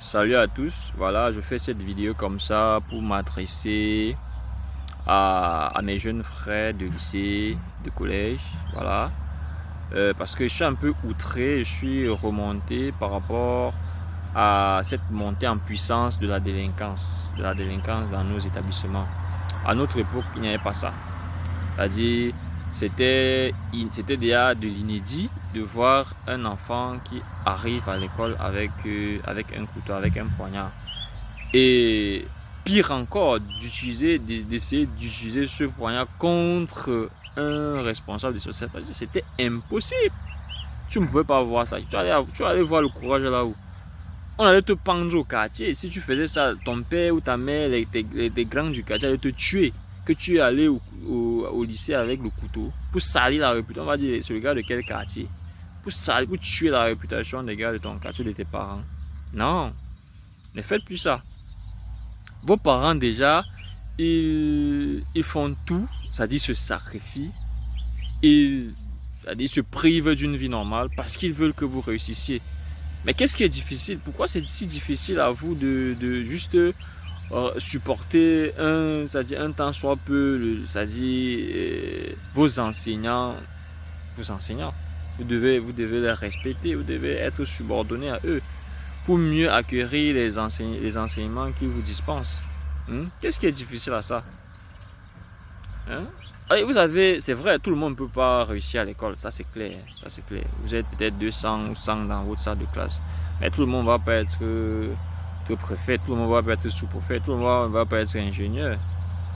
Salut à tous, voilà, je fais cette vidéo comme ça pour m'adresser à mes jeunes frères de lycée, de collège, voilà. Parce que je suis un peu outré, je suis remonté par rapport à cette montée en puissance de la délinquance dans nos établissements. À notre époque, il n'y avait pas ça. C'est-à-dire, c'était déjà de l'inédit de voir un enfant qui arrive à l'école avec un couteau, avec un poignard. Et pire encore, d'essayer d'utiliser ce poignard contre un responsable de société. C'était impossible. Tu ne pouvais pas voir ça. Tu allais voir le courage là-haut. On allait te pendre au quartier. Si tu faisais ça, ton père ou ta mère, les grands du quartier allaient te tuer. Que tu es allé au lycée avec le couteau pour salir la réputation. On va dire, c'est le gars de quel quartier? Pour tuer la réputation des gars de ton quartier, de tes parents. Non, ne faites plus ça. Vos parents déjà, ils font tout, c'est-à-dire se sacrifient, c'est-à-dire se privent d'une vie normale parce qu'ils veulent que vous réussissiez. Mais qu'est-ce qui est difficile? Pourquoi c'est si difficile à vous de juste supporter c'est-à-dire un temps soit peu, c'est-à-dire vos enseignants, vous devez les respecter, vous devez être subordonné à eux pour mieux acquérir les enseignements qu'ils vous dispensent. Qu'est-ce qui est difficile à ça? Hein? Allez, vous avez, c'est vrai, tout le monde ne peut pas réussir à l'école, ça c'est clair, ça c'est clair. Vous êtes peut-être 200 ou 100 dans votre salle de classe, mais tout le monde ne va pas être préfet, tout le monde ne va pas être sous-préfet, tout le monde ne va pas être ingénieur.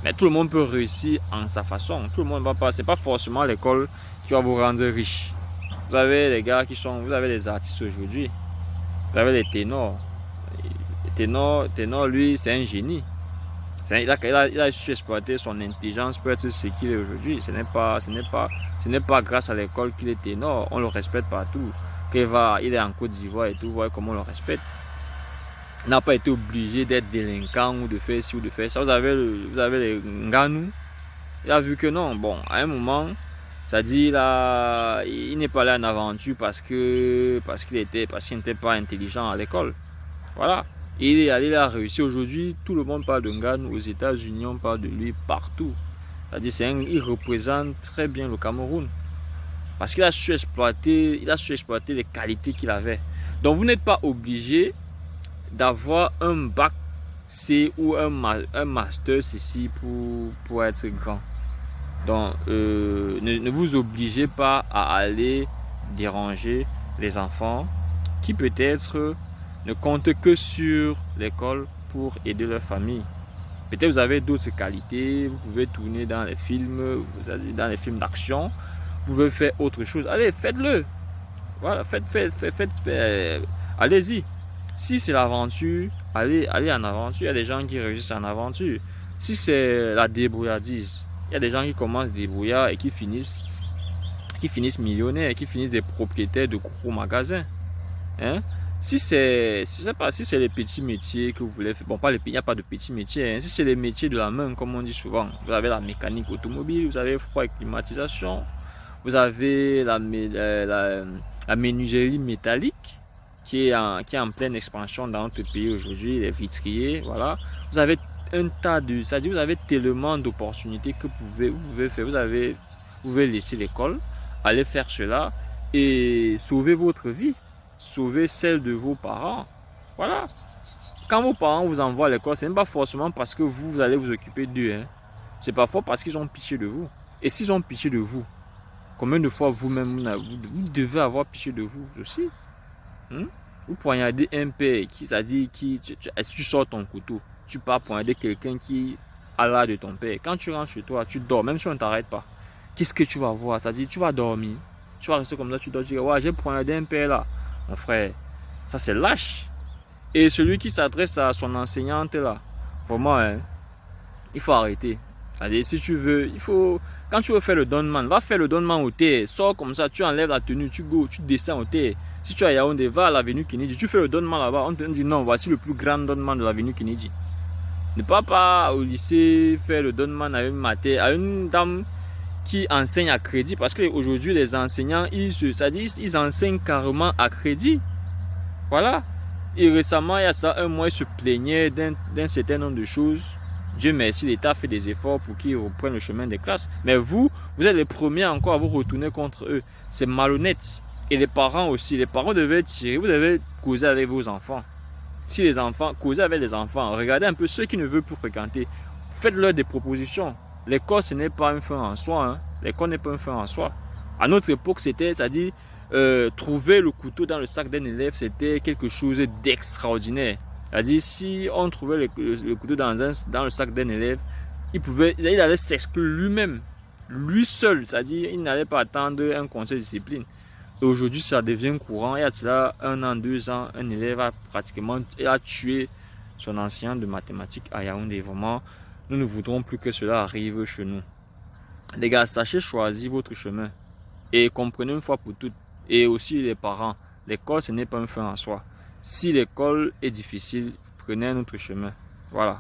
Mais tout le monde peut réussir en sa façon. Tout le monde ne va pas, c'est pas forcément l'école qui va vous rendre riche. Vous avez les gars vous avez les artistes aujourd'hui, vous avez les ténors. Ténor, lui, c'est un génie. Il a su exploiter son intelligence pour être ce qu'il est aujourd'hui. Ce n'est pas grâce à l'école qu'il est ténor. On le respecte partout. Il est en Côte d'Ivoire et tout, voyez comment on le respecte. Il n'a pas été obligé d'être délinquant ou de faire ci ou de faire ça. Vous avez les Nganou. Il a vu que non. Bon, à un moment, ça dit là, il n'est pas allé en aventure parce qu'il n'était pas intelligent à l'école. Voilà. Il est allé là réussi. Aujourd'hui, tout le monde parle de Nganou. Aux États-Unis, on parle de lui partout. C'est-à-dire, il représente très bien le Cameroun. Parce qu'il a su exploiter les qualités qu'il avait. Donc, vous n'êtes pas obligé d'avoir un bac C ou un master ceci pour être grand. Donc, ne vous obligez pas à aller déranger les enfants qui peut-être ne comptent que sur l'école pour aider leur famille. Peut-être vous avez d'autres qualités, vous pouvez tourner dans les films, d'action, vous pouvez faire autre chose. Allez, faites-le. Voilà, allez-y. Si c'est l'aventure, allez en aventure. Il y a des gens qui réussissent en aventure. Si c'est la débrouillardise, il y a des gens qui commencent débrouillards et qui finissent millionnaires, qui finissent des propriétaires de gros magasins. Hein? Si c'est les petits métiers que vous voulez faire, bon, il n'y a pas de petits métiers, hein. Si c'est les métiers de la main, comme on dit souvent, vous avez la mécanique automobile, vous avez froid et climatisation, vous avez la menuiserie métallique qui est en pleine expansion dans notre pays aujourd'hui, les vitriers, voilà. Vous avez c'est-à-dire vous avez tellement d'opportunités que vous pouvez faire. Vous pouvez laisser l'école, aller faire cela et sauver votre vie. Sauver celle de vos parents. Voilà. Quand vos parents vous envoient à l'école, ce n'est pas forcément parce que vous allez vous occuper d'eux. Hein. C'est parfois parce qu'ils ont pitié de vous. Et s'ils ont pitié de vous, combien de fois vous-même, vous devez avoir pitié de vous aussi. Vous poignardez un père qui, c'est-à-dire, tu sors ton couteau, tu pars poignarder quelqu'un qui a l'âge de ton père. Quand tu rentres chez toi, tu dors, même si on ne t'arrête pas. Qu'est-ce que tu vas voir? C'est-à-dire, tu vas dormir. Tu vas rester comme ça, tu dors, tu dis, ouais, j'ai poignardé un père là. Mon frère, ça c'est lâche. Et celui qui s'adresse à son enseignante là, vraiment, hein, il faut arrêter. C'est-à-dire, si tu veux, quand tu veux faire le donnement, va faire le donnement au terre. Sors comme ça, tu enlèves la tenue, tu descends au terre. Si tu as Yaoundé, va à l'avenue Kennedy, tu fais le donnement là-bas. On te dit non, voici le plus grand donnement de l'avenue Kennedy. Ne pas au lycée faire le donnement à une dame qui enseignent à crédit, parce qu'aujourd'hui les enseignants ils enseignent carrément à crédit. Voilà, Et récemment, il y a ça, un mois, il se plaignait d'un certain nombre de choses. Dieu merci, l'État fait des efforts pour qu'ils reprennent le chemin des classes. Mais vous êtes les premiers encore à vous retourner contre eux. C'est malhonnête. Et les parents aussi. Les parents devaient tirer, vous devez causer avec vos enfants. Si les enfants, causez avec les enfants. Regardez un peu ceux qui ne veulent plus fréquenter. Faites-leur des propositions. L'école, ce n'est pas une fin en soi. Hein. L'école n'est pas une fin en soi. À notre époque, c'était, c'est-à-dire, trouver le couteau dans le sac d'un élève, c'était quelque chose d'extraordinaire. C'est-à-dire, si on trouvait le couteau dans le sac d'un élève, il allait s'exclure lui-même, lui seul. C'est-à-dire, il n'allait pas attendre un conseil de discipline. Et aujourd'hui, ça devient courant. Il y a cela 1 an, 2 ans, un élève a tué son enseignant de mathématiques à Yaoundé. Vraiment, nous ne voudrons plus que cela arrive chez nous. Les gars, sachez choisir votre chemin. Et comprenez une fois pour toutes. Et aussi les parents. L'école, ce n'est pas un fin en soi. Si l'école est difficile, prenez un autre chemin. Voilà.